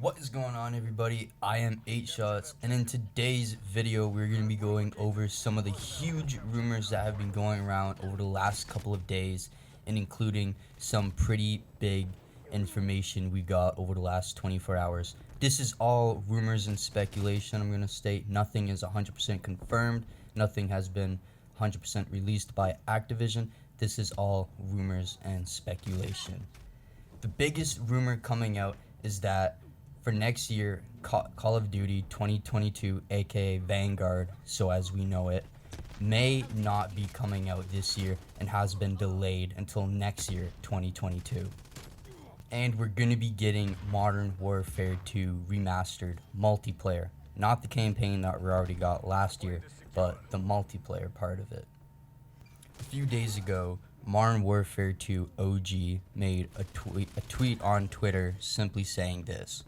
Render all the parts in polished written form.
What is going on, everybody? I am 8 Shots, and in today's video we're going to be going over some of the huge rumors that have been going around over the last couple of days, and including some pretty big information we got over the last 24 hours. This is all rumors and speculation. I'm going to state nothing is 100% confirmed, nothing has been 100% released by Activision. This is all rumors and speculation. The biggest rumor coming out is that for next year, Call of Duty 2022, aka Vanguard, so as we know it, may not be coming out this year and has been delayed until next year, 2022. And we're going to be getting Modern Warfare 2 Remastered multiplayer. Not the campaign that we already got last year, but the multiplayer part of it. A few days ago, Modern Warfare 2 OG made a tweet on Twitter simply saying this: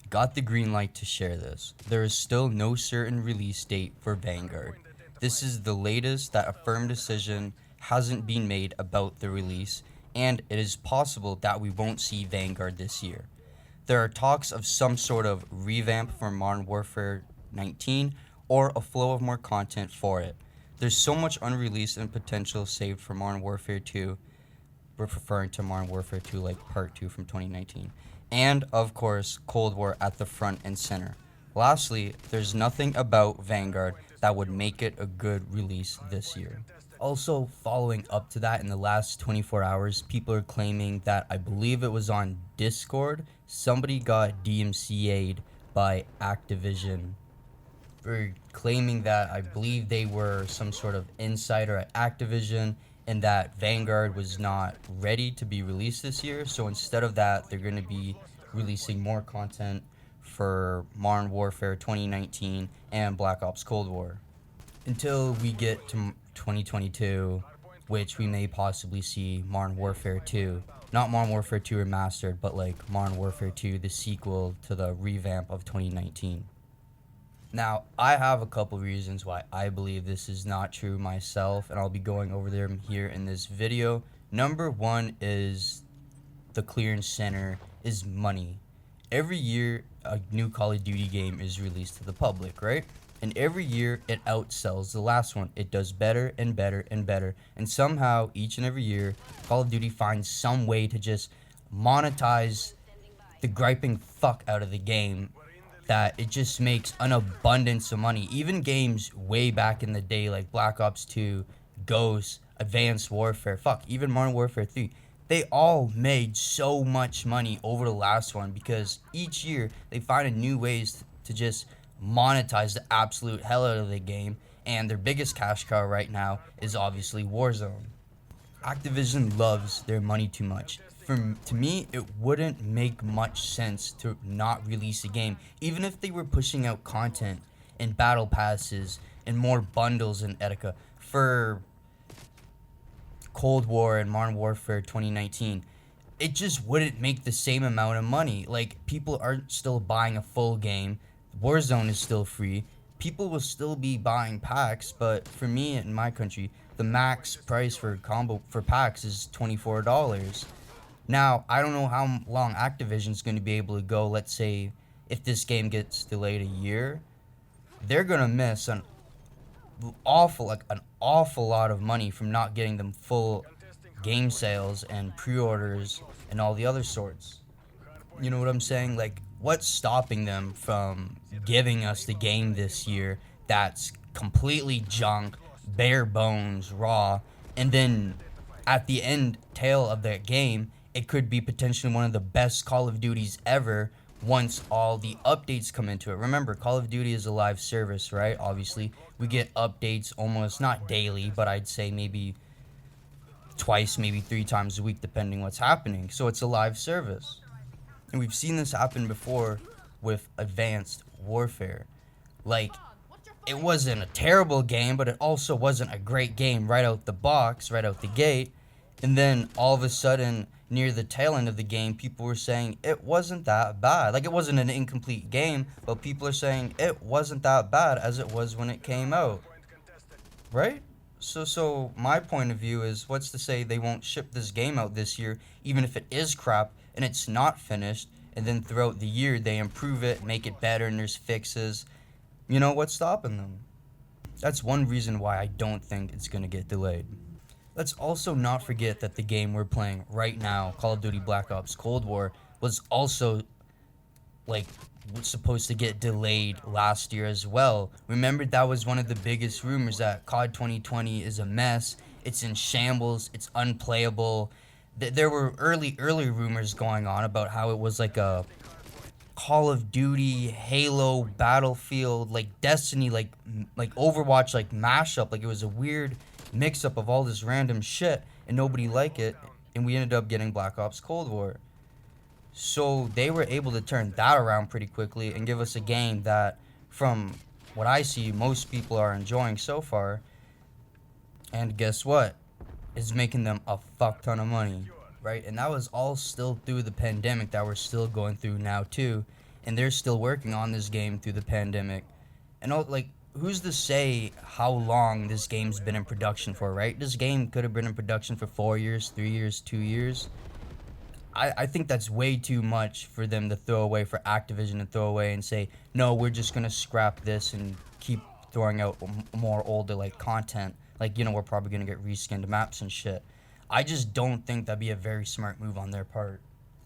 "Got the green light to share this. There is still no certain release date for Vanguard. This is the latest that a firm decision hasn't been made about the release, and it is possible that we won't see Vanguard this year. There are talks of some sort of revamp for Modern Warfare 19 or a flow of more content for it. There's so much unreleased and potential saved for Modern Warfare 2. We're referring to Modern Warfare 2 like Part 2 from 2019. And, of course, Cold War at the front and center. Lastly, there's nothing about Vanguard that would make it a good release this year." Also, following up to that, in the last 24 hours, people are claiming that, I believe it was on Discord, somebody got DMCA'd by Activision. We're claiming that I believe they were some sort of insider at Activision and that Vanguard was not ready to be released this year. So instead of that, they're going to be releasing more content for Modern Warfare 2019 and Black Ops Cold War. Until we get to 2022, which we may possibly see Modern Warfare 2. Not Modern Warfare 2 Remastered, but like Modern Warfare 2, the sequel to the revamp of 2019. Now, I have a couple reasons why I believe this is not true myself, and I'll be going over them here in this video. Number one is the clearance center is money. Every year, a new Call of Duty game is released to the public, right? And every year, it outsells the last one. It does better and better and better. And somehow, each and every year, Call of Duty finds some way to just monetize the griping fuck out of the game, that it just makes an abundance of money. Even games way back in the day like Black Ops 2, Ghost, Advanced Warfare, even Modern Warfare 3, they all made so much money over the last one because each year they find new ways to just monetize the absolute hell out of the game, and their biggest cash cow right now is obviously Warzone. Activision loves their money too much. To me, it wouldn't make much sense to not release a game, even if they were pushing out content and battle passes and more bundles in Etika for Cold War and Modern Warfare 2019. It just wouldn't make the same amount of money. Like, people aren't still buying a full game. Warzone is still free. People will still be buying packs, but for me in my country, the max price for packs is $24. Now, I don't know how long Activision's going to be able to go. Let's say if this game gets delayed a year, they're going to miss an awful lot of money from not getting them full game sales and pre-orders and all the other sorts. You know what I'm saying? Like, what's stopping them from giving us the game this year that's completely junk, bare bones, raw, and then at the tail of that game, it could be potentially one of the best Call of Duties ever once all the updates come into it. Remember, Call of Duty is a live service, right? Obviously, we get updates almost not daily, but I'd say maybe twice, maybe 3 times a week, depending what's happening. So it's a live service. And we've seen this happen before with Advanced Warfare. Like, it wasn't a terrible game, but it also wasn't a great game right out the box, right out the gate. And then all of a sudden, near the tail end of the game, people were saying it wasn't that bad. Like, it wasn't an incomplete game, but people are saying it wasn't that bad as it was when it came out. Right? So my point of view is, what's to say they won't ship this game out this year, even if it is crap and it's not finished, and then throughout the year they improve it, make it better, and there's fixes. You know what's stopping them? That's one reason why I don't think it's gonna get delayed. Let's also not forget that the game we're playing right now, Call of Duty Black Ops Cold War, was also like was supposed to get delayed last year as well. Remember, that was one of the biggest rumors, that COD 2020 is a mess, it's in shambles, it's unplayable. There were early rumors going on about how it was like a Call of Duty, Halo, Battlefield, like Destiny, like Overwatch, like mashup. Like it was a weird mix up of all this random shit, and nobody liked it, and we ended up getting Black Ops Cold War. So they were able to turn that around pretty quickly and give us a game that, from what I see, most people are enjoying so far. And guess what? It's making them a fuck ton of money, right? And that was all still through the pandemic that we're still going through now too. And they're still working on this game through the pandemic. And like, who's to say how long this game's been in production for, right? This game could have been in production for 4 years, 3 years, 2 years. I think that's way too much for them to throw away, for Activision to throw away and say, no, we're just going to scrap this and keep throwing out more older, like, content. Like, you know, we're probably going to get reskinned maps and shit. I just don't think that'd be a very smart move on their part.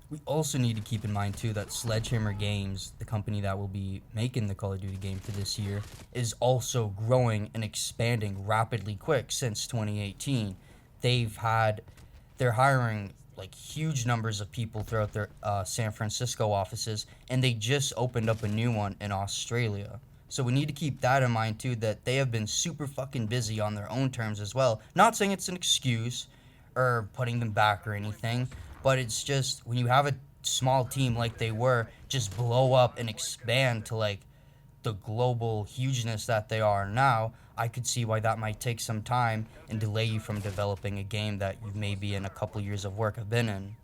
We also need to keep in mind, too, that Sledgehammer Games, the company that will be making the Call of Duty game for this year, is also growing and expanding rapidly quick since 2018. They're hiring like huge numbers of people throughout their San Francisco offices, and they just opened up a new one in Australia. So we need to keep that in mind too, that they have been super fucking busy on their own terms as well. Not saying it's an excuse or putting them back or anything, but it's just when you have a small team like they were, just blow up and expand to like the global hugeness that they are now, I could see why that might take some time and delay you from developing a game that you maybe in a couple years of work have been in.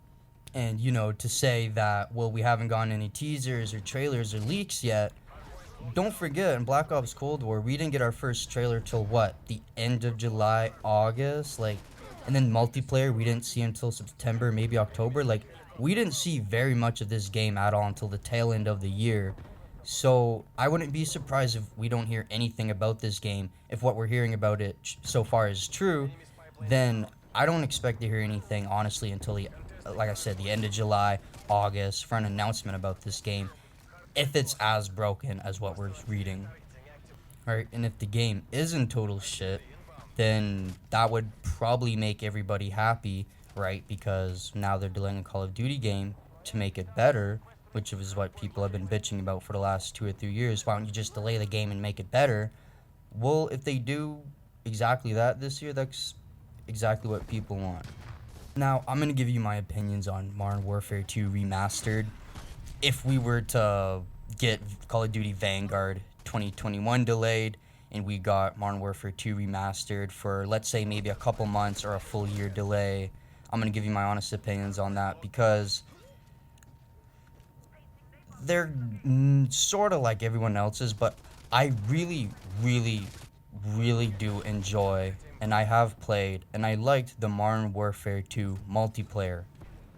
And, you know, to say that, well, we haven't gotten any teasers or trailers or leaks yet, don't forget, in Black Ops Cold War, we didn't get our first trailer till what? The end of July, August? Like, and then multiplayer, we didn't see until September, maybe October. Like, we didn't see very much of this game at all until the tail end of the year. So I wouldn't be surprised if we don't hear anything about this game. If what we're hearing about it so far is true, then I don't expect to hear anything, honestly, until like I said, the end of July, August, for an announcement about this game, if it's as broken as what we're reading. Alright, and if the game is in total shit, then that would probably make everybody happy, right? Because now they're delaying a Call of Duty game to make it better, which is what people have been bitching about for the last 2 or 3 years. Why don't you just delay the game and make it better? Well, if they do exactly that this year, that's exactly what people want. Now, I'm going to give you my opinions on Modern Warfare 2 Remastered. If we were to get Call of Duty Vanguard 2021 delayed, and we got Modern Warfare 2 Remastered for, let's say, maybe a couple months or a full year delay, I'm going to give you my honest opinions on that, because they're sort of like everyone else's, but I really do enjoy, and I have played, and I liked the Modern Warfare 2 multiplayer.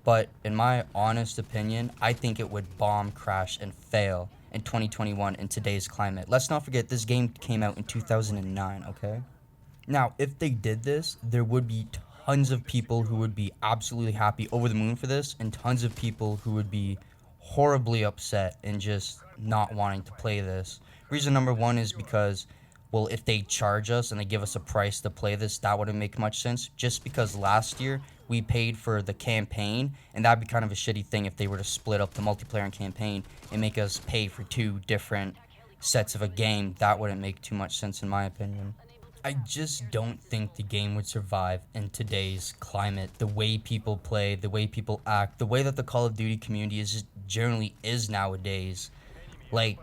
But in my honest opinion, I think it would bomb, crash, and fail in 2021 in today's climate. Let's not forget, this game came out in 2009, okay? Now, if they did this, there would be tons of people who would be absolutely happy, over the moon for this, and tons of people who would be horribly upset and just not wanting to play this. Reason number one is because, well, if they charge us and they give us a price to play this, that wouldn't make much sense. Just because last year we paid for the campaign, and that'd be kind of a shitty thing if they were to split up the multiplayer and campaign and make us pay for 2 different sets of a game. That wouldn't make too much sense in my opinion. I just don't think the game would survive in today's climate. The way people play, the way people act, the way that the Call of Duty community is generally is nowadays. Like,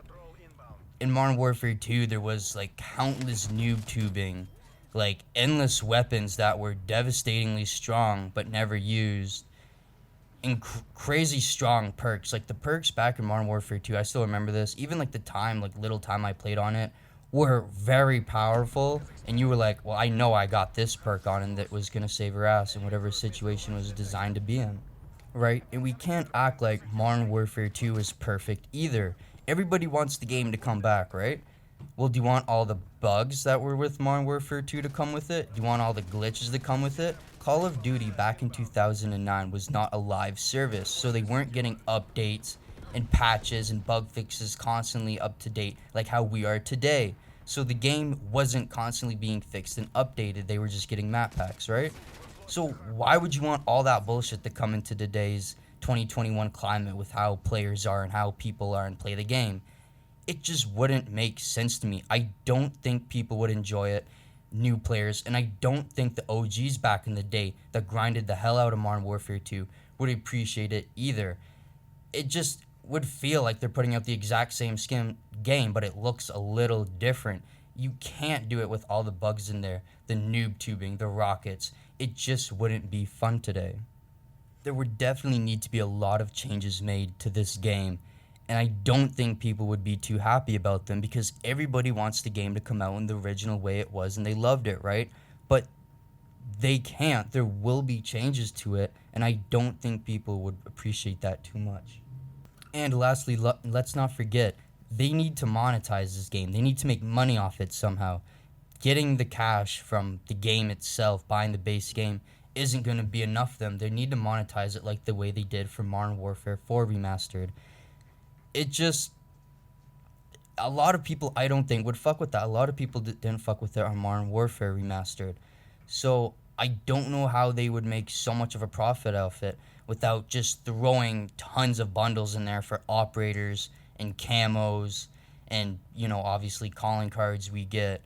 in Modern Warfare 2, there was like countless noob tubing, like endless weapons that were devastatingly strong but never used, and crazy strong perks. Like the perks back in Modern Warfare 2, I still remember this, even like the time, like little time I played on it, were very powerful, and you were like, well, I know I got this perk on and that was gonna save her ass in whatever situation was designed to be in. right? And we can't act like Modern Warfare 2 is perfect either. Everybody wants the game to come back, right? Well, do you want all the bugs that were with Modern Warfare 2 to come with it? Do you want all the glitches that come with it? Call of Duty back in 2009 was not a live service, so they weren't getting updates and patches and bug fixes constantly up to date like how we are today. So the game wasn't constantly being fixed and updated, they were just getting map packs, right? So why would you want all that bullshit to come into today's 2021 climate with how players are and how people are and play the game? It just wouldn't make sense to me. I don't think people would enjoy it, new players, and I don't think the OGs back in the day that grinded the hell out of Modern Warfare 2 would appreciate it either. It just would feel like they're putting out the exact same game, but it looks a little different. You can't do it with all the bugs in there, the noob tubing, the rockets. It just wouldn't be fun today. There would definitely need to be a lot of changes made to this game, and I don't think people would be too happy about them because everybody wants the game to come out in the original way it was and they loved it, right? But they can't. There will be changes to it, and I don't think people would appreciate that too much. And lastly, let's not forget, they need to monetize this game. They need to make money off it somehow. Getting the cash from the game itself, buying the base game, isn't going to be enough for them. They need to monetize it like the way they did for Modern Warfare 4 Remastered. It just, a lot of people I don't think would fuck with that. A lot of people didn't fuck with it on Modern Warfare Remastered. So I don't know how they would make so much of a profit off it without just throwing tons of bundles in there for operators and camos and, you know, obviously calling cards we get.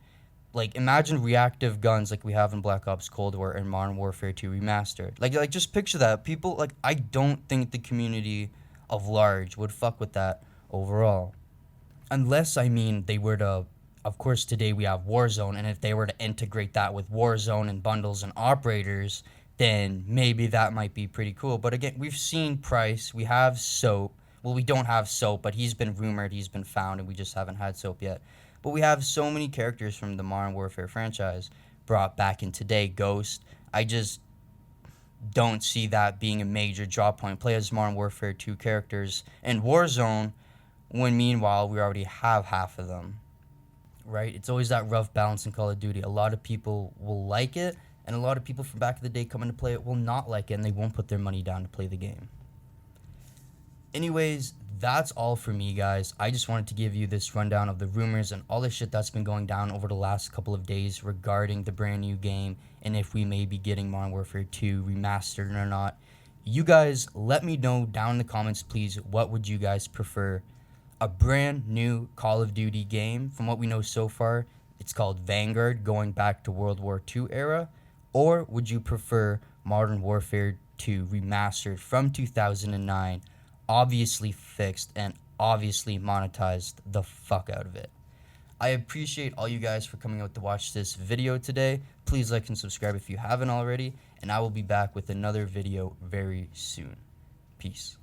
Like, imagine reactive guns like we have in Black Ops Cold War and Modern Warfare 2 Remastered. Like just picture that. People, like, I don't think the community of large would fuck with that overall. Unless, I mean, they were to, of course, today we have Warzone, and if they were to integrate that with Warzone and bundles and operators, then maybe that might be pretty cool. But again, we've seen Price, we have Soap. Well, we don't have Soap, but he's been rumored, he's been found, and we just haven't had Soap yet. But we have so many characters from the Modern Warfare franchise brought back in today. Ghost, I just don't see that being a major draw point. Play as Modern Warfare 2 characters in Warzone, when meanwhile we already have half of them, right? It's always that rough balance in Call of Duty. A lot of people will like it, and a lot of people from back in the day coming to play it will not like it, and they won't put their money down to play the game. Anyways, that's all for me, guys. I just wanted to give you this rundown of the rumors and all the shit that's been going down over the last couple of days regarding the brand new game and if we may be getting Modern Warfare 2 Remastered or not. You guys, let me know down in the comments, please, what would you guys prefer? A brand new Call of Duty game, from what we know so far, it's called Vanguard, going back to World War II era, or would you prefer Modern Warfare 2 Remastered from 2009, obviously fixed and obviously monetized the fuck out of it? I appreciate all you guys for coming out to watch this video today. Please like and subscribe if you haven't already, and I will be back with another video very soon. Peace.